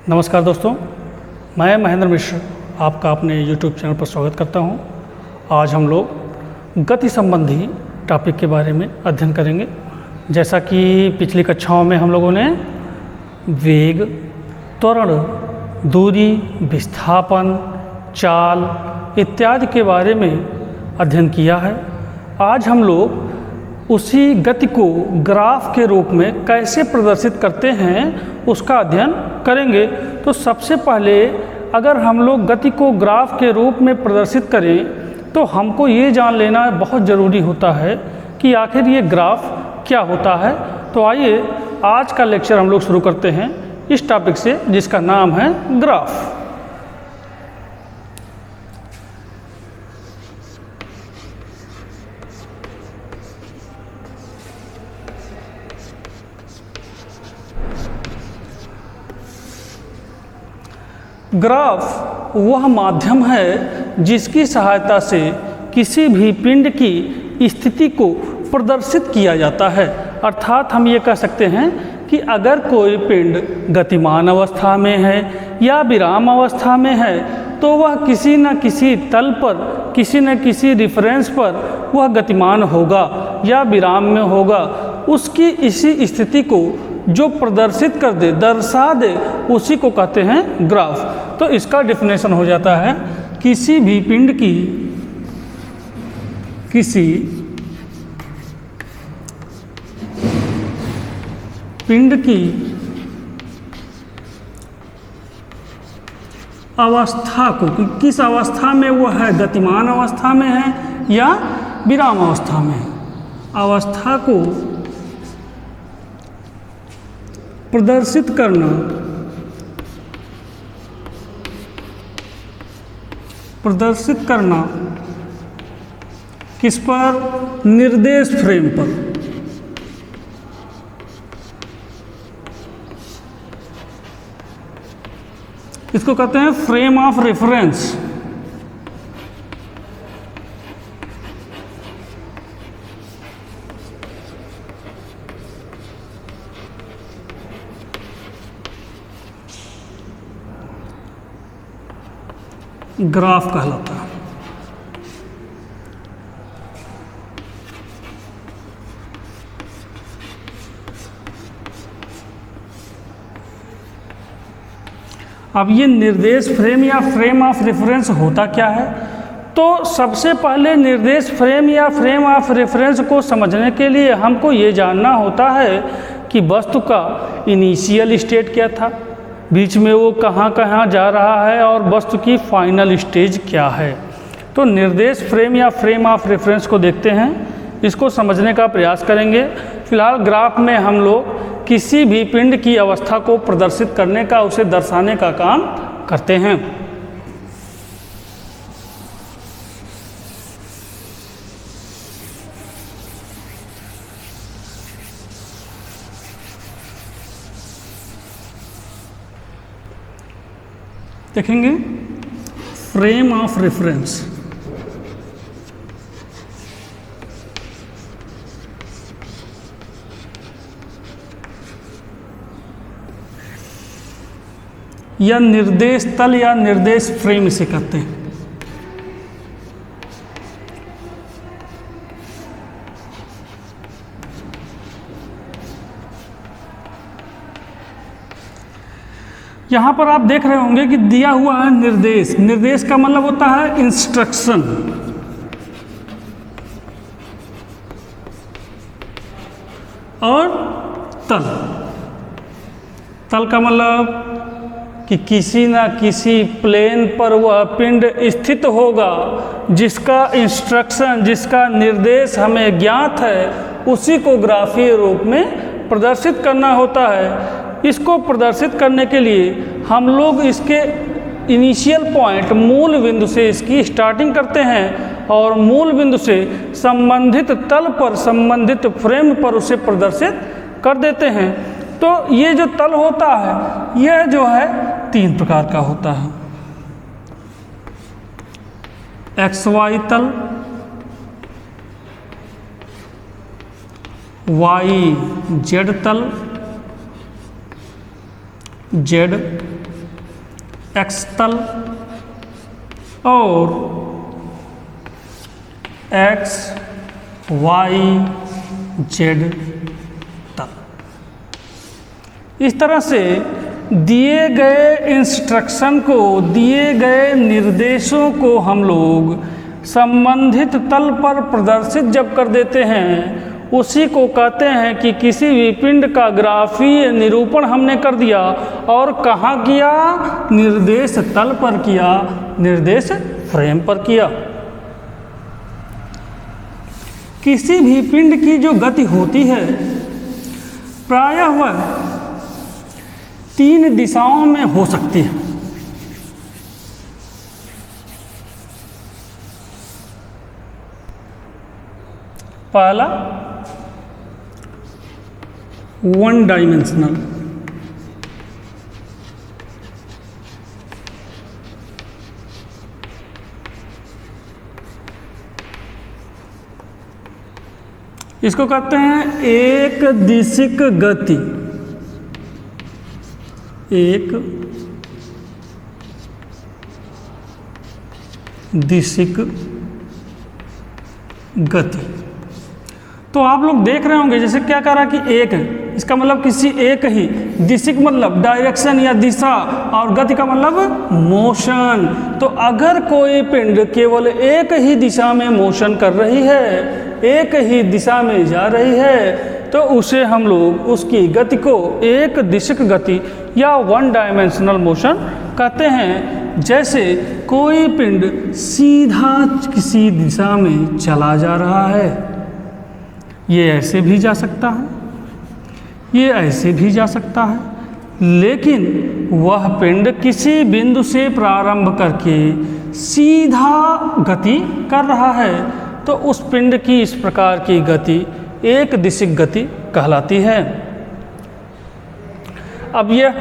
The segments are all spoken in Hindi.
नमस्कार दोस्तों, मैं महेंद्र मिश्र आपका अपने YouTube चैनल पर स्वागत करता हूं। आज हम लोग गति संबंधी टॉपिक के बारे में अध्ययन करेंगे। जैसा कि पिछली कक्षाओं में हम लोगों ने वेग, त्वरण, दूरी, विस्थापन, चाल इत्यादि के बारे में अध्ययन किया है। आज हम लोग उसी गति को ग्राफ के रूप में कैसे प्रदर्शित करते हैं उसका अध्ययन करेंगे। तो सबसे पहले अगर हम लोग गति को ग्राफ के रूप में प्रदर्शित करें तो हमको ये जान लेना बहुत ज़रूरी होता है कि आखिर ये ग्राफ क्या होता है। तो आइए आज का लेक्चर हम लोग शुरू करते हैं इस टॉपिक से जिसका नाम है ग्राफ। ग्राफ वह माध्यम है जिसकी सहायता से किसी भी पिंड की स्थिति को प्रदर्शित किया जाता है। अर्थात हम ये कह सकते हैं कि अगर कोई पिंड गतिमान अवस्था में है या विराम अवस्था में है तो वह किसी न किसी तल पर, किसी न किसी रेफरेंस पर वह गतिमान होगा या विराम में होगा। उसकी इसी स्थिति को जो प्रदर्शित कर दे, दर्शा दे, उसी को कहते हैं ग्राफ। तो इसका डेफिनेशन हो जाता है किसी भी पिंड की अवस्था को, किस अवस्था में वो है, गतिमान अवस्था में है या विराम अवस्था में है, अवस्था को प्रदर्शित करना किस पर, निर्देश फ्रेम पर। इसको कहते हैं फ्रेम ऑफ रेफरेंस। ग्राफ कहलाता है। अब ये निर्देश फ्रेम या फ्रेम ऑफ रेफरेंस होता क्या है? तो सबसे पहले निर्देश फ्रेम या फ्रेम ऑफ रेफरेंस को समझने के लिए हमको ये जानना होता है कि वस्तु का इनिशियल स्टेट क्या था, बीच में वो कहाँ कहाँ जा रहा है और वस्तु की फाइनल स्टेज क्या है। तो निर्देश फ्रेम या फ्रेम ऑफ रेफरेंस को देखते हैं, इसको समझने का प्रयास करेंगे। फिलहाल ग्राफ में हम लोग किसी भी पिंड की अवस्था को प्रदर्शित करने का, उसे दर्शाने का काम करते हैं। देखेंगे फ्रेम ऑफ रेफरेंस। या निर्देश तल या निर्देश फ्रेम इसे कहते हैं। यहाँ पर आप देख रहे होंगे कि दिया हुआ है निर्देश। निर्देश का मतलब होता है इंस्ट्रक्शन। और तल, तल का मतलब कि किसी न किसी प्लेन पर वह पिंड स्थित होगा जिसका इंस्ट्रक्शन, जिसका निर्देश हमें ज्ञात है, उसी को ग्राफीय रूप में प्रदर्शित करना होता है। इसको प्रदर्शित करने के लिए हम लोग इसके इनिशियल पॉइंट, मूल बिंदु से इसकी स्टार्टिंग करते हैं और मूल बिंदु से संबंधित तल पर, संबंधित फ्रेम पर उसे प्रदर्शित कर देते हैं। तो ये जो तल होता है यह जो है तीन प्रकार का होता है। XY तल, YZ तल, Z एक्स तल और एक्स वाई जेड तल। इस तरह से दिए गए इंस्ट्रक्शन को, दिए गए निर्देशों को हम लोग संबंधित तल पर प्रदर्शित जब कर देते हैं, उसी को कहते हैं कि किसी भी पिंड का ग्राफीय निरूपण हमने कर दिया। और कहाँ किया? निर्देश तल पर किया, निर्देश फ्रेम पर किया। किसी भी पिंड की जो गति होती है प्रायः वह 3 दिशाओं में हो सकती है। पहला 1 डायमेंशनल, इसको कहते हैं एक दिशिक गति। एक दिशिक गति। तो आप लोग देख रहे होंगे जैसे क्या कह रहा कि एक, इसका मतलब किसी एक ही, दिशिक मतलब डायरेक्शन या दिशा, और गति का मतलब मोशन। तो अगर कोई पिंड केवल एक ही दिशा में मोशन कर रही है, एक ही दिशा में जा रही है, तो उसे हम लोग उसकी गति को एक दिशिक गति या 1 डायमेंशनल मोशन कहते हैं। जैसे कोई पिंड सीधा किसी दिशा में चला जा रहा है, ये ऐसे भी जा सकता है, ये ऐसे भी जा सकता है, लेकिन वह पिंड किसी बिंदु से प्रारंभ करके सीधा गति कर रहा है, तो उस पिंड की इस प्रकार की गति एक दिशिक गति कहलाती है। अब यह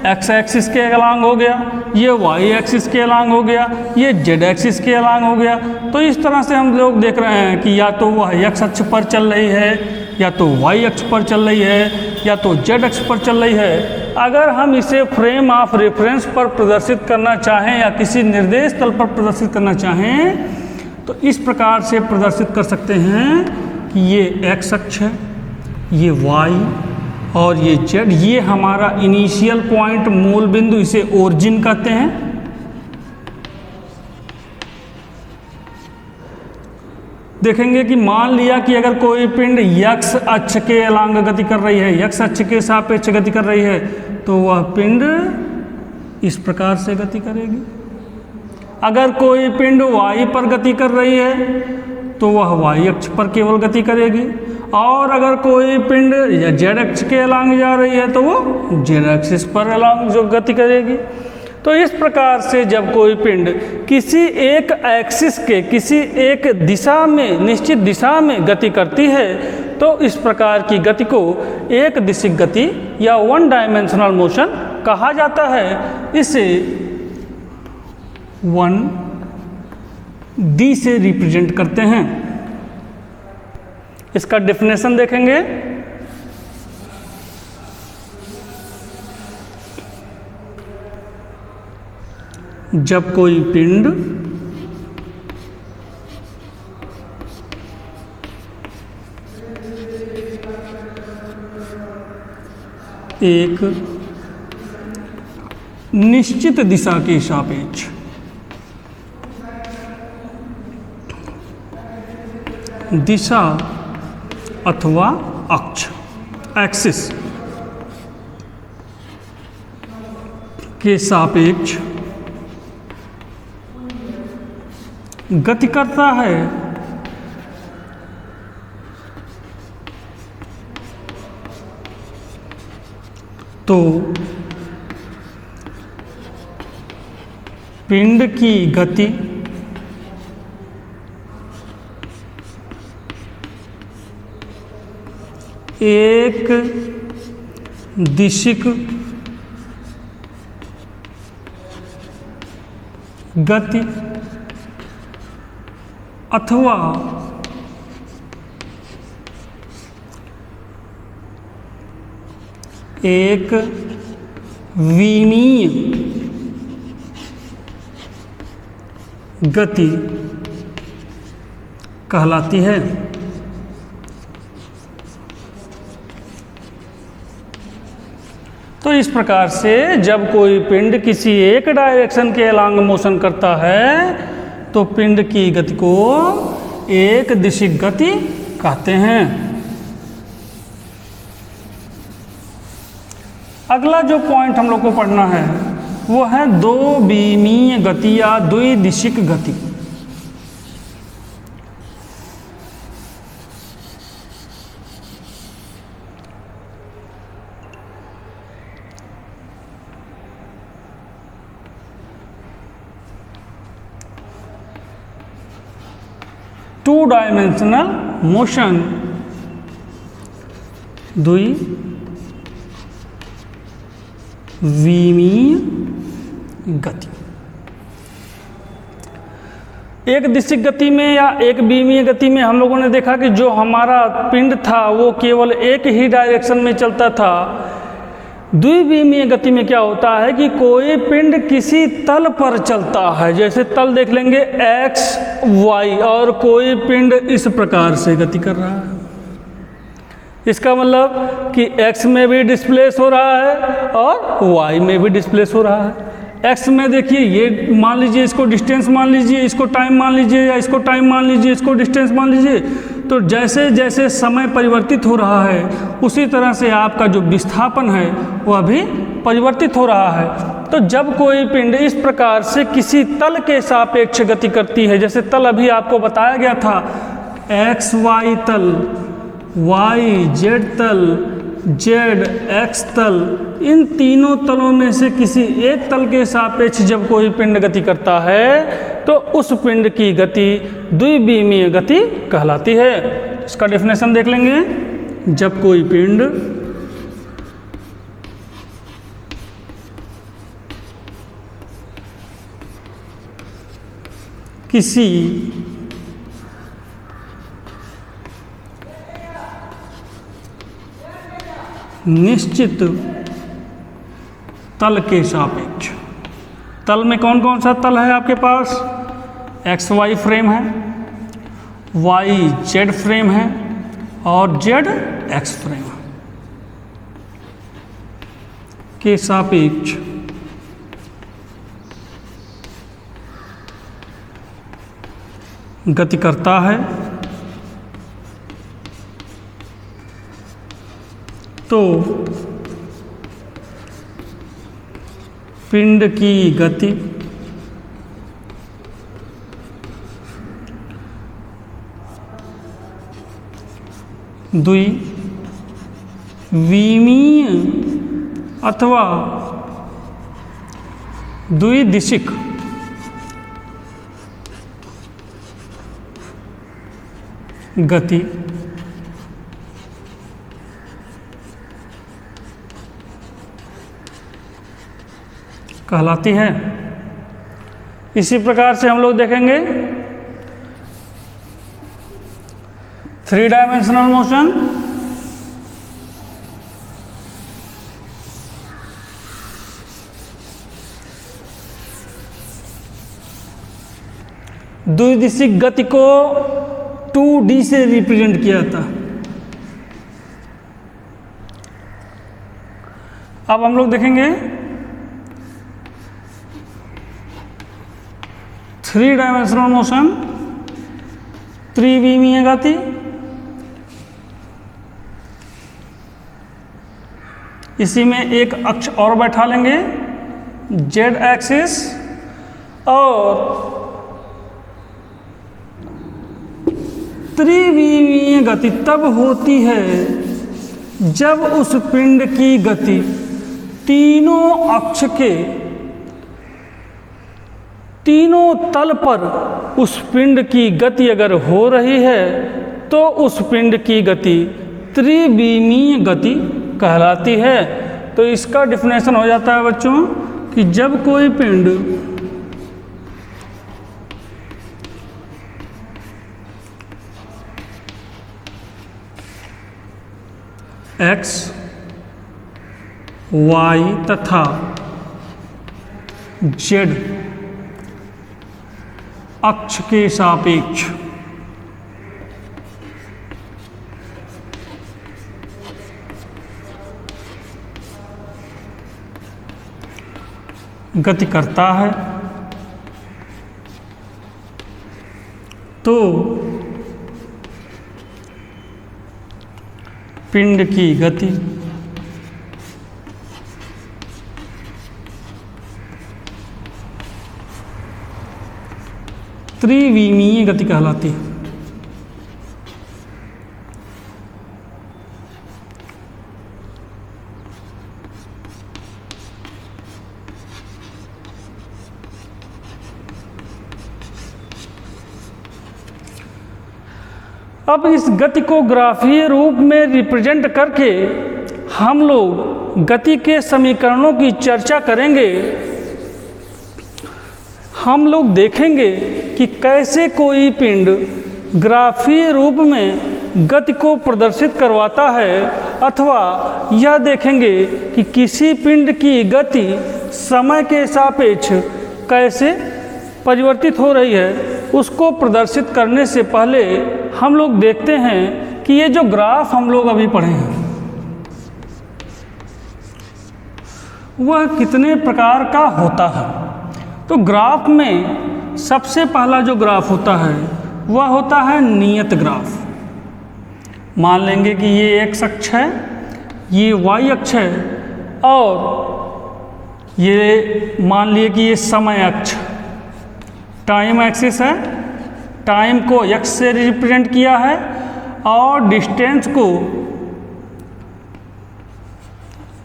एक्स एक्सिस के अलांग हो गया, ये वाई एक्सिस के अलांग हो गया, ये जेड एक्सिस के अलांग हो गया। तो इस तरह से हम लोग देख रहे हैं कि या तो वह एक्स अक्ष पर चल रही है, या तो वाई अक्ष पर चल रही है, या तो जेड अक्ष पर चल रही है। अगर हम इसे फ्रेम ऑफ रेफरेंस पर प्रदर्शित करना चाहें या किसी निर्देश तल पर प्रदर्शित करना चाहें, तो इस प्रकार से प्रदर्शित कर सकते हैं कि ये एक्स अक्ष है, ये वाई और ये जेड, ये हमारा इनिशियल पॉइंट, मूल बिंदु, इसे ओरिजिन कहते हैं। देखेंगे कि मान लिया कि अगर कोई पिंड एक्स अक्ष के अलांग गति कर रही है, एक्स अक्ष के सापेक्ष गति कर रही है, तो वह पिंड इस प्रकार से गति करेगी। अगर कोई पिंड वाई पर गति कर रही है, तो वह वाई अक्ष पर केवल गति करेगी। और अगर कोई पिंड या जेड अक्ष के अलांग जा रही है, तो वो जेड एक्सिस पर अलांग जो गति करेगी। तो इस प्रकार से जब कोई पिंड किसी एक एक्सिस के, किसी एक दिशा में, निश्चित दिशा में गति करती है, तो इस प्रकार की गति को एक दिशिक गति या 1 डायमेंशनल मोशन कहा जाता है। इसे 1D से रिप्रेजेंट करते हैं। इसका डेफिनेशन देखेंगे। जब कोई पिंड एक निश्चित दिशा के सापेक्ष दिशा अथवा अक्ष, एक्सिस के सापेक्ष गति करता है, तो पिंड की गति एक दिशिक गति अथवा एक विमीय गति कहलाती है। तो इस प्रकार से जब कोई पिंड किसी एक डायरेक्शन के अलोंग मोशन करता है तो पिंड की गति को एक दिशिक गति कहते हैं। अगला जो पॉइंट हम लोग को पढ़ना है वो है दो विमीय गति या द्विदिशिक गति। टू डायमेंशनल मोशन, द्विविमीय गति। एक दिशिक गति में या एक विमीय गति में हम लोगों ने देखा कि जो हमारा पिंड था वो केवल एक ही डायरेक्शन में चलता था। द्विविमीय गति में क्या होता है कि कोई पिंड किसी तल पर चलता है, जैसे तल देख लेंगे x, y, और कोई पिंड इस प्रकार से गति कर रहा है। इसका मतलब कि x में भी डिस्प्लेस हो रहा है और y में भी डिस्प्लेस हो रहा है। x में देखिए, ये मान लीजिए, इसको डिस्टेंस मान लीजिए, इसको टाइम मान लीजिए, या इसको टाइम मान लीजिए, इसको डिस्टेंस मान लीजिए। तो जैसे जैसे समय परिवर्तित हो रहा है उसी तरह से आपका जो विस्थापन है वह भी परिवर्तित हो रहा है। तो जब कोई पिंड इस प्रकार से किसी तल के सापेक्ष गति करती है, जैसे तल अभी आपको बताया गया था, एक्स वाई तल, वाई जेड तल, जेड एक्स तल, इन तीनों तलों में से किसी एक तल के सापेक्ष जब कोई पिंड गति करता है तो उस पिंड की गति द्विविमीय गति कहलाती है। इसका डेफिनेशन देख लेंगे। जब कोई पिंड किसी निश्चित तल के सापेक्ष, तल में कौन कौन सा तल है आपके पास? एक्स वाई फ्रेम है, वाई जेड फ्रेम है और जेड एक्स फ्रेम है के सापेक्ष गति करता है तो पिंड की गति द्विविमीय अथवा द्विदिशिक गति कहलाती है। इसी प्रकार से हम लोग देखेंगे थ्री डायमेंशनल मोशन, द्विदिशिक गति को 2D से रिप्रेजेंट किया था। अब हम लोग देखेंगे थ्री डायमेंशनल मोशन, त्रिविमीय गति। इसी में एक अक्ष और बैठा लेंगे, जेड एक्सिस, और त्रिविमीय गति तब होती है जब उस पिंड की गति तीनों अक्ष के तीनों तल पर उस पिंड की गति अगर हो रही है तो उस पिंड की गति त्रिविमीय गति कहलाती है। तो इसका डिफिनेशन हो जाता है बच्चों कि जब कोई पिंड एक्स, वाई तथा जेड अक्ष के सापेक्ष गति करता है तो पिंड की गति त्रिविमीय गति कहलाती है। अब इस गति को ग्राफीय रूप में रिप्रेजेंट करके हम लोग गति के समीकरणों की चर्चा करेंगे। हम लोग देखेंगे कि कैसे कोई पिंड ग्राफीय रूप में गति को प्रदर्शित करवाता है, अथवा यह देखेंगे कि किसी पिंड की गति समय के सापेक्ष कैसे परिवर्तित हो रही है। उसको प्रदर्शित करने से पहले हम लोग देखते हैं कि ये जो ग्राफ हम लोग अभी पढ़े हैं वह कितने प्रकार का होता है। तो ग्राफ में सबसे पहला जो ग्राफ होता है वह होता है नियत ग्राफ। मान लेंगे कि ये x अक्ष है, ये y अक्ष है, और ये मान लिए कि ये समय अक्ष टाइम एक्सिस है। टाइम को x से रिप्रेजेंट किया है और डिस्टेंस को,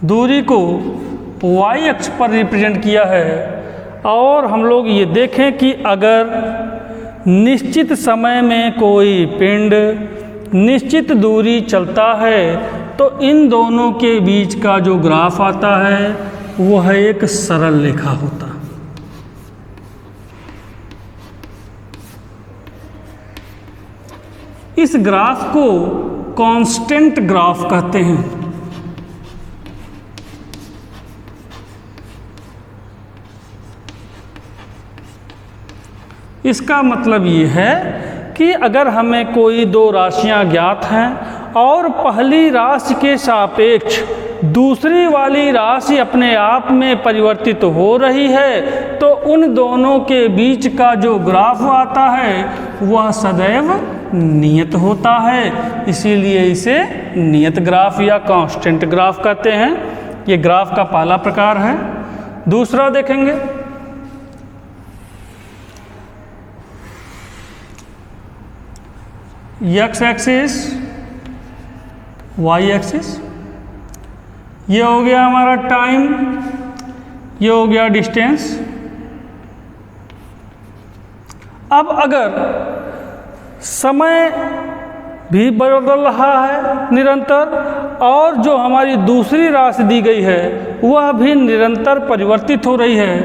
दूरी को y अक्ष पर रिप्रेजेंट किया है। और हम लोग ये देखें कि अगर निश्चित समय में कोई पिंड निश्चित दूरी चलता है तो इन दोनों के बीच का जो ग्राफ आता है वह एक सरल रेखा होता है। इस ग्राफ को कांस्टेंट ग्राफ कहते हैं। इसका मतलब ये है कि अगर हमें कोई दो राशियां ज्ञात हैं और पहली राशि के सापेक्ष दूसरी वाली राशि अपने आप में परिवर्तित हो रही है तो उन दोनों के बीच का जो ग्राफ आता है वह सदैव नियत होता है। इसीलिए इसे नियत ग्राफ या कांस्टेंट ग्राफ कहते हैं। ये ग्राफ का पहला प्रकार है। दूसरा देखेंगे, एक्स एक्सिस, वाई एक्सिस। ये हो गया हमारा टाइम, ये हो गया डिस्टेंस। अब अगर समय भी बदल रहा है निरंतर और जो हमारी दूसरी राशि दी गई है वह भी निरंतर परिवर्तित हो रही है,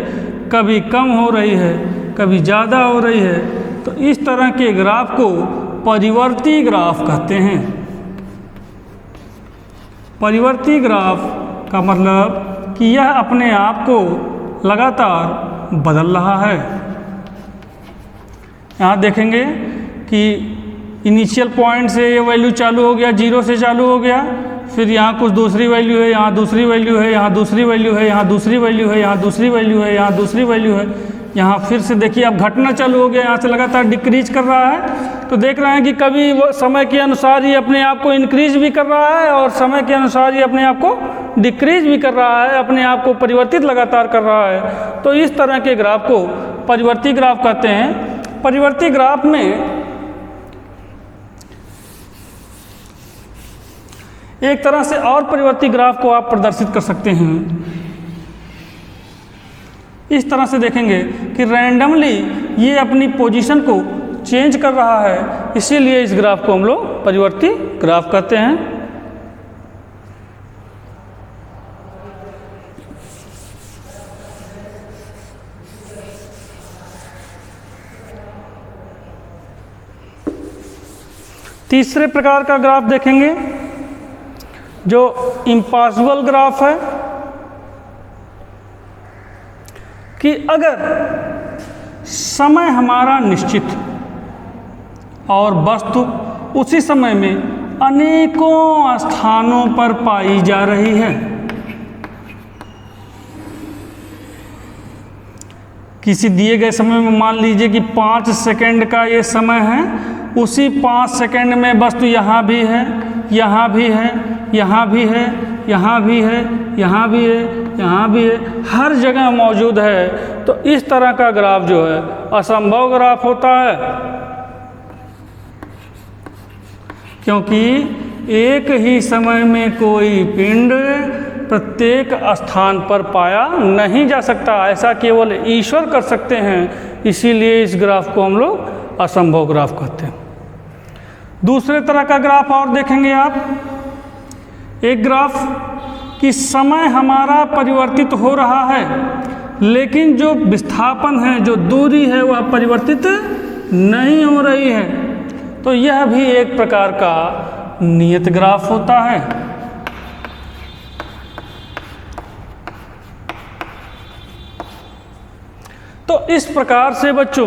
कभी कम हो रही है, कभी ज़्यादा हो रही है, तो इस तरह के ग्राफ को परिवर्ती ग्राफ कहते हैं। परिवर्ती ग्राफ का मतलब कि यह अपने आप को लगातार बदल रहा है। यहाँ देखेंगे कि इनिशियल पॉइंट से ये वैल्यू चालू हो गया, 0 से चालू हो गया, फिर यहाँ कुछ दूसरी वैल्यू है, यहाँ दूसरी वैल्यू है, यहाँ दूसरी वैल्यू है, यहाँ दूसरी वैल्यू है, यहाँ दूसरी वैल्यू है, यहाँ दूसरी वैल्यू है, यहाँ फिर से देखिए अब घटना चालू हो गया, यहाँ से लगातार डिक्रीज कर रहा है। तो देख रहे हैं कि कभी वो समय के अनुसार ही अपने आप को इंक्रीज भी कर रहा है और समय के अनुसार ही अपने आप को डिक्रीज भी कर रहा है, अपने आप को परिवर्तित लगातार कर रहा है। तो इस तरह के ग्राफ को परिवर्ती ग्राफ कहते हैं। परिवर्ती ग्राफ में एक तरह से और परिवर्ती ग्राफ को आप प्रदर्शित कर सकते हैं। इस तरह से देखेंगे कि रैंडमली ये अपनी पोजीशन को चेंज कर रहा है, इसीलिए इस ग्राफ को हम लोग परिवर्ती ग्राफ कहते हैं। तीसरे प्रकार का ग्राफ देखेंगे जो इम्पॉसिबल ग्राफ है, कि अगर समय हमारा निश्चित और वस्तु उसी समय में अनेकों स्थानों पर पाई जा रही है। किसी दिए गए समय में मान लीजिए कि 5 सेकंड का ये समय है, उसी 5 सेकंड में वस्तु यहाँ भी है, यहाँ भी है, यहाँ भी है, यहाँ भी है, यहाँ भी है, यहाँ भी है, हर जगह मौजूद है। तो इस तरह का ग्राफ जो है असंभव ग्राफ होता है, क्योंकि एक ही समय में कोई पिंड प्रत्येक स्थान पर पाया नहीं जा सकता। ऐसा केवल ईश्वर कर सकते हैं, इसीलिए इस ग्राफ को हम लोग असंभव ग्राफ कहते हैं। दूसरे तरह का ग्राफ और देखेंगे आप, एक ग्राफ कि समय हमारा परिवर्तित हो रहा है, लेकिन जो विस्थापन है, जो दूरी है, वह परिवर्तित नहीं हो रही है। तो यह भी एक प्रकार का नियत ग्राफ होता है। तो इस प्रकार से बच्चों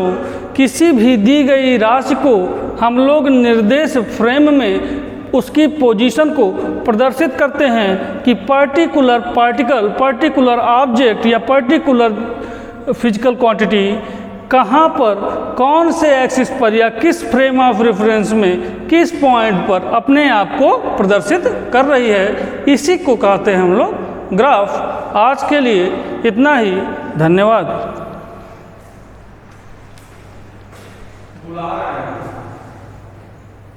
किसी भी दी गई राशि को हम लोग निर्देश फ्रेम में उसकी पोजीशन को प्रदर्शित करते हैं कि पर्टिकुलर पार्टिकल, पर्टिकुलर ऑब्जेक्ट या पर्टिकुलर फिजिकल क्वांटिटी कहाँ पर, कौन से एक्सिस पर या किस फ्रेम ऑफ रेफरेंस में, किस पॉइंट पर अपने आप को प्रदर्शित कर रही है। इसी को कहते हैं हम लोग ग्राफ। आज के लिए इतना ही, धन्यवाद।